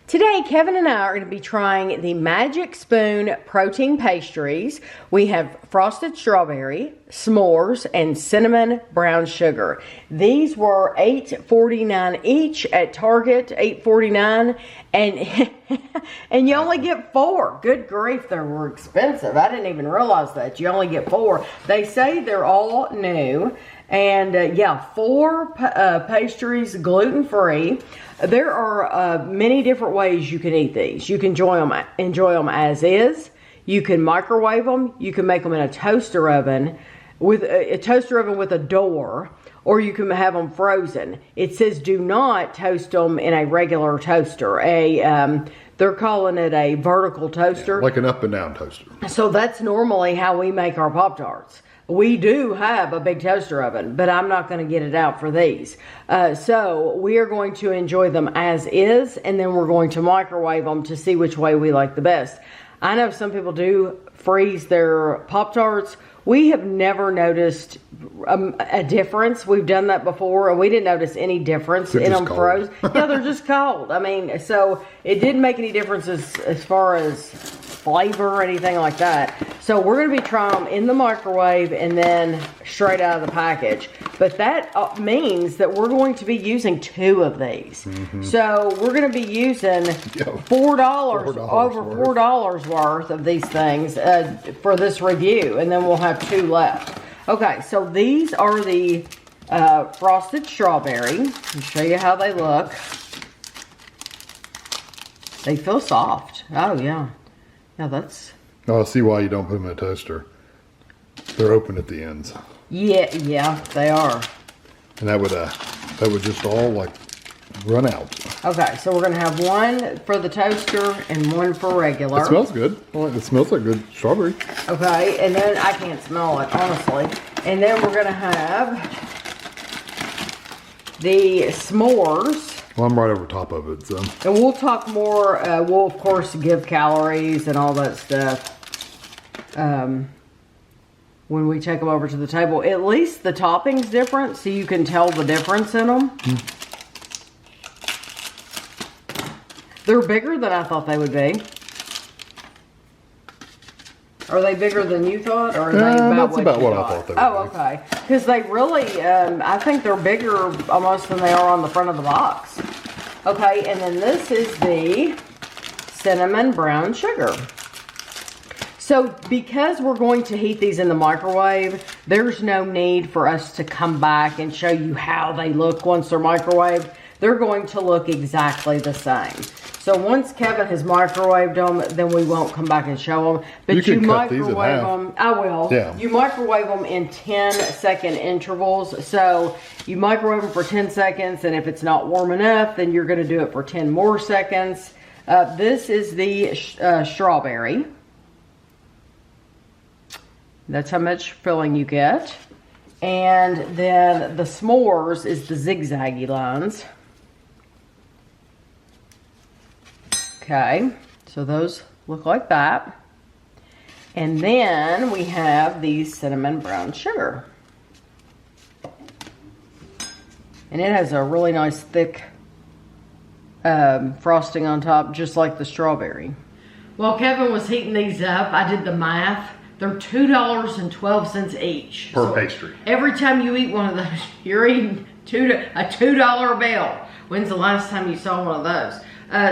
Today, Kevin and I are going to be trying the Magic Spoon protein pastries. We have frosted strawberry, s'mores, and cinnamon brown sugar. These were $8.49 each at Target, $8.49, and you only get 4. Good grief, they were expensive. I didn't even realize that. You only get 4. They say they're all new. And yeah, 4 pastries, gluten-free. There are many different ways you can eat these. You can enjoy them as is. You can microwave them. You can make them in a toaster oven with a door, or you can have them frozen. It says do not toast them in a regular toaster. They're calling it a vertical toaster. Yeah, like an up and down toaster. So that's normally how we make our Pop-Tarts. We do have a big toaster oven, but I'm not going to get it out for these. So we are going to enjoy them as is, and then we're going to microwave them to see which way we like the best. I know some people do freeze their Pop-Tarts. We have never noticed a difference. We've done that before, and we didn't notice any difference in them frozen. Yeah, they're just cold. I mean, so it didn't make any difference as far as flavor or anything like that. So we're going to be trying them in the microwave and then straight out of the package. But that means that we're going to be using 2 of these. So we're going to be using $4, over $4 worth of these things for this review, and then we'll have 2 left. Okay, so these are the frosted strawberry. I'll show you how they look. They feel soft. Oh yeah. Yeah, that's... Oh, I see why you don't put them in a toaster. They're open at the ends. Yeah, they are. And that would just all like run out. Okay, so we're gonna have 1 for the toaster and 1 for regular. It smells good. Well, it smells like good strawberry. Okay, and then I can't smell it, honestly. And then we're gonna have the s'mores. Well, I'm right over top of it, so. And we'll talk more, we'll of course give calories and all that stuff when we take them over to the table. At least the topping's different, so you can tell the difference in them. They're bigger than I thought they would be. Are they bigger than you thought, or are they about what I thought they would be. Oh, okay. Because they really, I think they're bigger almost than they are on the front of the box. Okay, and then this is the cinnamon brown sugar. So because we're going to heat these in the microwave, there's no need for us to come back and show you how they look once they're microwaved. They're going to look exactly the same. So once Kevin has microwaved them, then we won't come back and show them. But you microwave them. I will. Yeah. You microwave them in 10-second intervals. So you microwave them for 10 seconds, and if it's not warm enough, then you're going to do it for 10 more seconds. This is the strawberry. That's how much filling you get. And then the s'mores is the zigzaggy lines. Okay, so those look like that. And then we have the cinnamon brown sugar. And it has a really nice thick frosting on top, just like the strawberry. While Kevin was heating these up, I did the math. They're $2.12 each. Per pastry. Every time you eat one of those, you're eating a $2 bill. When's the last time you saw one of those?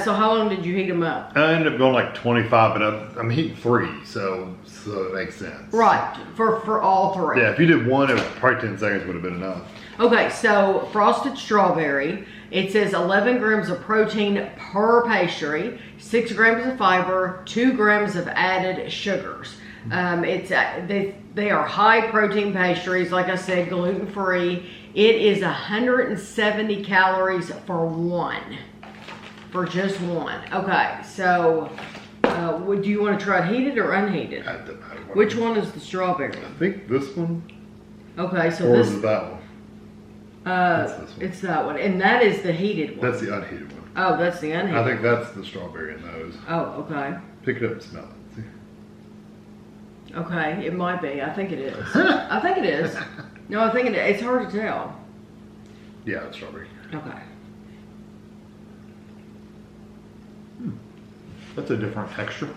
So how long did you heat them up? I ended up going like 25, but I'm heating 3, so it makes sense. Right, for all 3. Yeah, if you did 1, it was probably 10 seconds would have been enough. Okay, so frosted strawberry. It says 11 grams of protein per pastry, 6 grams of fiber, 2 grams of added sugars. They are high protein pastries, like I said, gluten free. It is 170 calories for 1. For just 1. Okay, so would you want to try it heated or unheated? Which one is the strawberry? I think this one. Okay, so or this is it that one? This one. It's that one, and that is the heated one. That's the unheated one. Oh, that's the unheated. I think that's the strawberry in those. Oh, okay. Pick it up and smell it. See? Okay, it might be. I think it is. I think it is. No, I think it is. It's hard to tell. Yeah, it's strawberry. Okay. That's a different texture.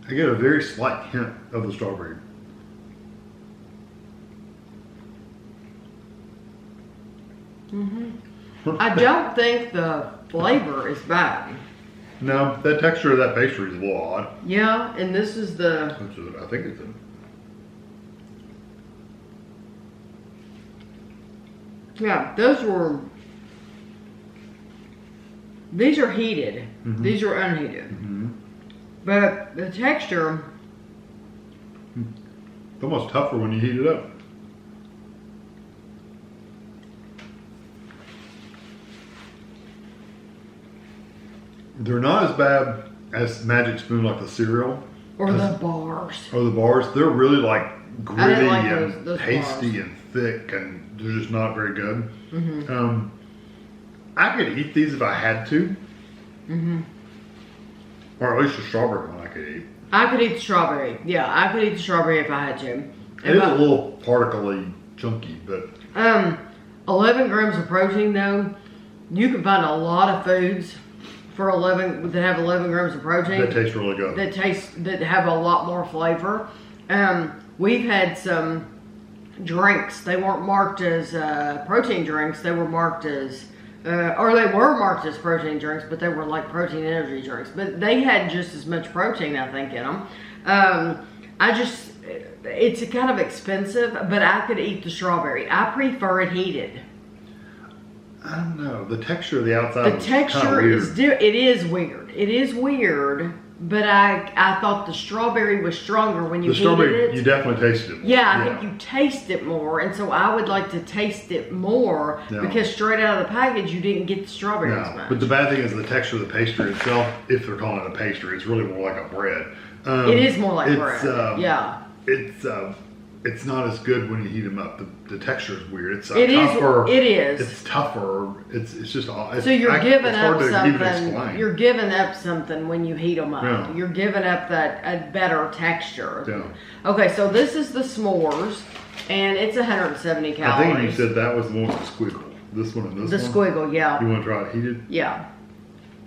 I get a very slight hint of the strawberry. I don't think the flavor is bad. No, that texture of that pastry is a little odd. Yeah, and this is the... I think it's a... Yeah, these are heated. These are unheated. But the texture... It's almost tougher when you heat it up. They're not as bad as Magic Spoon, like the cereal. Or the bars. Or the bars. They're really like gritty like and those pasty bars. and thick, and they're just not very good. I could eat these if I had to. Or at least the strawberry one I could eat. I could eat the strawberry. Yeah, I could eat the strawberry if I had to. It is a little particly chunky, but... 11 grams of protein though. You can find a lot of foods for 11 that have 11 grams of protein. That tastes really good. That have a lot more flavor. We've had some drinks. They weren't marked as protein drinks. They were marked as... or they were marked as protein drinks, but they were like protein energy drinks. But they had just as much protein, I think, in them. It's kind of expensive, but I could eat the strawberry. I prefer it heated. I don't know. The texture of the outside The texture is it is weird. It is weird, but I thought the strawberry was stronger when you heated it. You definitely tasted it. Yeah, I think you taste it more, and so I would like to taste it more because straight out of the package you didn't get the strawberry as much. But the bad thing is the texture of the pastry itself. If they're calling it a pastry, it's really more like a bread. It is more like bread. Yeah. It's not as good when you heat them up. The texture is weird. It's tougher. It is. It's tougher. It's just. So you're giving up something. You're giving up something when you heat them up. Yeah. You're giving up a better texture. Yeah. Okay, so this is the s'mores, and it's 170 calories. I think you said that was the one with the squiggle. This one and this one. The squiggle, yeah. You want to try it heated? Yeah.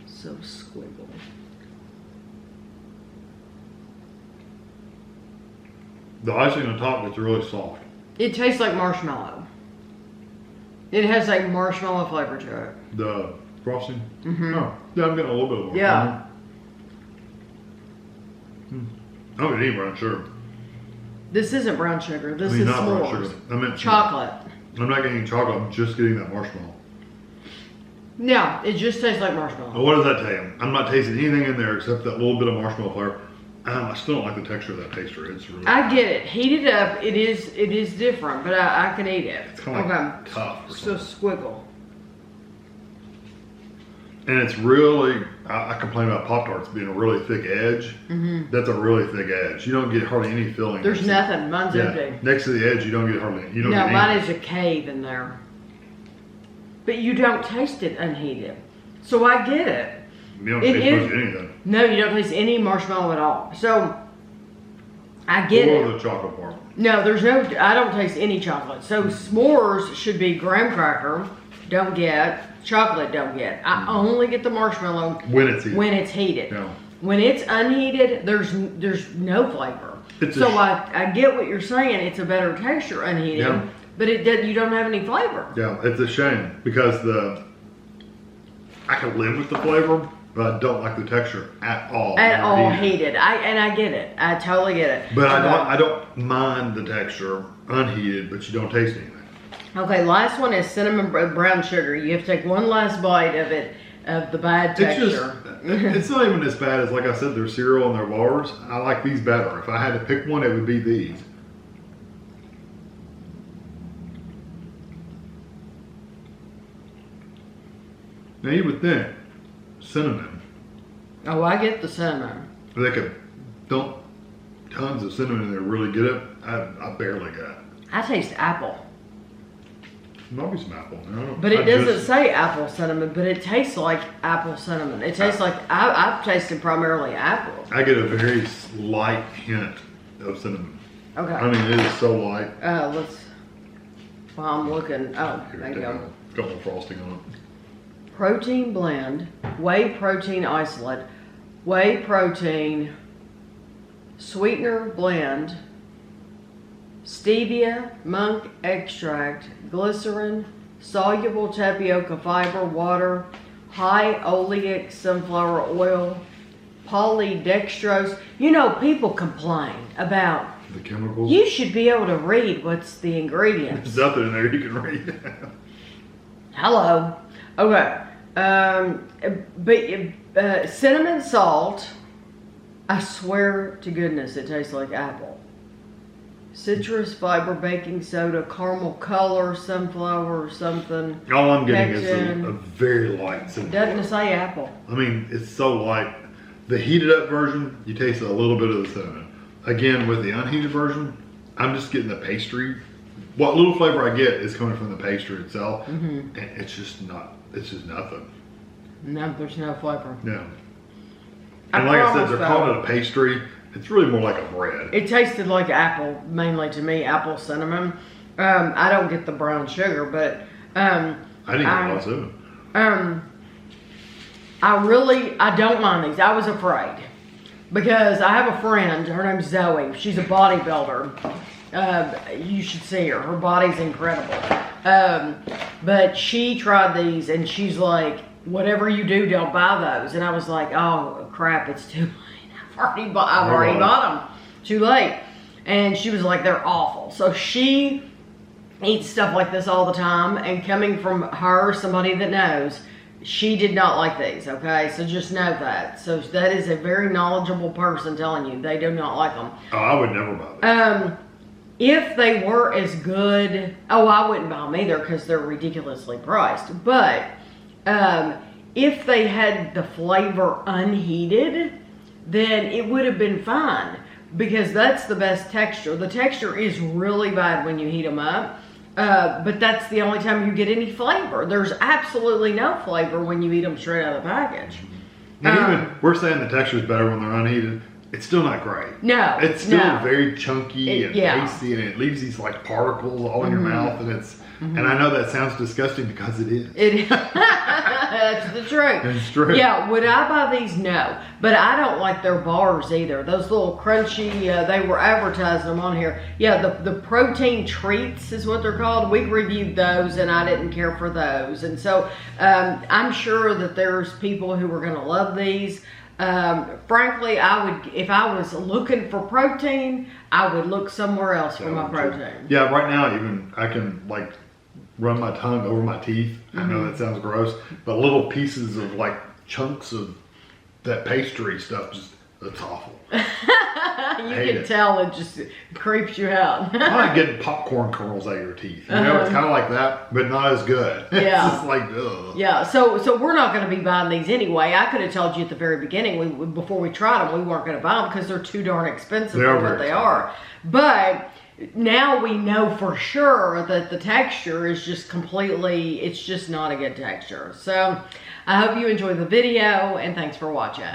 So squiggle. The icing on top gets really soft. It tastes like marshmallow. It has like marshmallow flavor to it. The frosting? Oh, yeah, I'm getting a little bit of marshmallow. Yeah. I don't need brown sugar. This isn't brown sugar. This is not s'mores. brown sugar. I meant chocolate. I'm not getting chocolate. I'm just getting that marshmallow. Yeah, it just tastes like marshmallow. Well, what does that tell you? I'm not tasting anything in there except that little bit of marshmallow flavor. I still don't like the texture of that pastry. It's really. I get it. Heated up, it is different, but I can eat it. It's kind of like tough. So squiggle. And it's really. I complain about Pop-Tarts being a really thick edge. That's a really thick edge. You don't get hardly any filling. There's nothing. Mine's empty. Next to the edge, you don't get hardly. You don't. No, get mine is a cave in there. But you don't taste it unheated, so I get it. You don't taste anything. No, you don't taste any marshmallow at all. So, I get it. Or the chocolate part. No, I don't taste any chocolate. So, s'mores should be graham cracker, don't get, chocolate don't get. I only get the marshmallow when it's heated. Yeah. When it's unheated, there's no flavor. I get what you're saying. It's a better texture unheated, but you don't have any flavor. Yeah, it's a shame because I can live with the flavor, but I don't like the texture at all. At all heated. I get it. I totally get it. But I don't mind the texture unheated, but you don't taste anything. Okay, last one is cinnamon brown sugar. You have to take one last bite of it, of the bad texture. It's not even as bad as, like I said, their cereal and their bars. I like these better. If I had to pick one, it would be these. Now you would think cinnamon. Oh, I get the cinnamon. They could dump tons of cinnamon in there, really get it. I barely got it. I taste apple. Might be some apple. But it doesn't say apple cinnamon, but it tastes like apple cinnamon. It tastes like, I've tasted primarily apple. I get a very slight hint of cinnamon. Okay. I mean, it is so light. Let's. While I'm looking. Oh, Here, there you go. got a little frosting on it. Protein blend, whey protein isolate, whey protein, sweetener blend, stevia, monk extract, glycerin, soluble tapioca fiber, water, high oleic sunflower oil, polydextrose. You know, people complain about The chemicals. you should be able to read what's the ingredients. There's nothing in there you can read. Hello. Okay. Cinnamon salt. I swear to goodness, it tastes like apple. Citrus fiber, baking soda, caramel color, sunflower or something. All I'm getting is Pectin. a very light cinnamon. Doesn't it say apple? I mean, it's so light. The heated up version, you taste a little bit of the cinnamon. Again, with the unheated version, I'm just getting the pastry. What little flavor I get is coming from the pastry itself. And it's just nothing. No, there's no flavor. No. And like I said, they're promise, calling it a pastry. It's really more like a bread. It tasted like apple, mainly to me, apple cinnamon. I don't get the brown sugar, but I didn't get a lot of cinnamon. I don't mind these. I was afraid because I have a friend, her name's Zoe. She's a bodybuilder. You should see her. Her body's incredible. But she tried these and she's like, whatever you do, don't buy those. And I was like, oh crap, it's too late. I've already bought them. Too late. And she was like, they're awful. So she eats stuff like this all the time. And coming from her, somebody that knows, she did not like these, okay? So just know that. So that is a very knowledgeable person telling you they do not like them. Oh, I would never buy them. If they were as good, I wouldn't buy them either because they're ridiculously priced. But if they had the flavor unheated, then it would have been fine because that's the best texture. The texture is really bad when you heat them up, but that's the only time you get any flavor. There's absolutely no flavor when you eat them straight out of the package. And even, we're saying the texture is better when they're unheated. It's still not great. No. It's still no. very chunky and pasty, and it leaves these like particles all in your mouth, and it's. And I know that sounds disgusting because it is. It that's the truth. It's true. Yeah, would I buy these? No. But I don't like their bars either. Those little crunchy, they were advertising them on here. Yeah, the protein treats is what they're called. We reviewed those and I didn't care for those. And so I'm sure that there's people who are going to love these. Frankly, I would, if I was looking for protein, I would look somewhere else for my protein. Yeah, right now even I can like run my tongue over my teeth. I know that sounds gross, but little pieces of like chunks of that pastry stuff, just, it's awful. You can tell it just creeps you out. I like getting popcorn kernels out of your teeth. You know, it's kind of like that, but not as good. Yeah. It's just like, ugh. Yeah, so we're not going to be buying these anyway. I could have told you at the very beginning, before we tried them, we weren't going to buy them because they're too darn expensive for what they are. But now we know for sure that the texture is just completely, it's just not a good texture. So I hope you enjoyed the video and thanks for watching.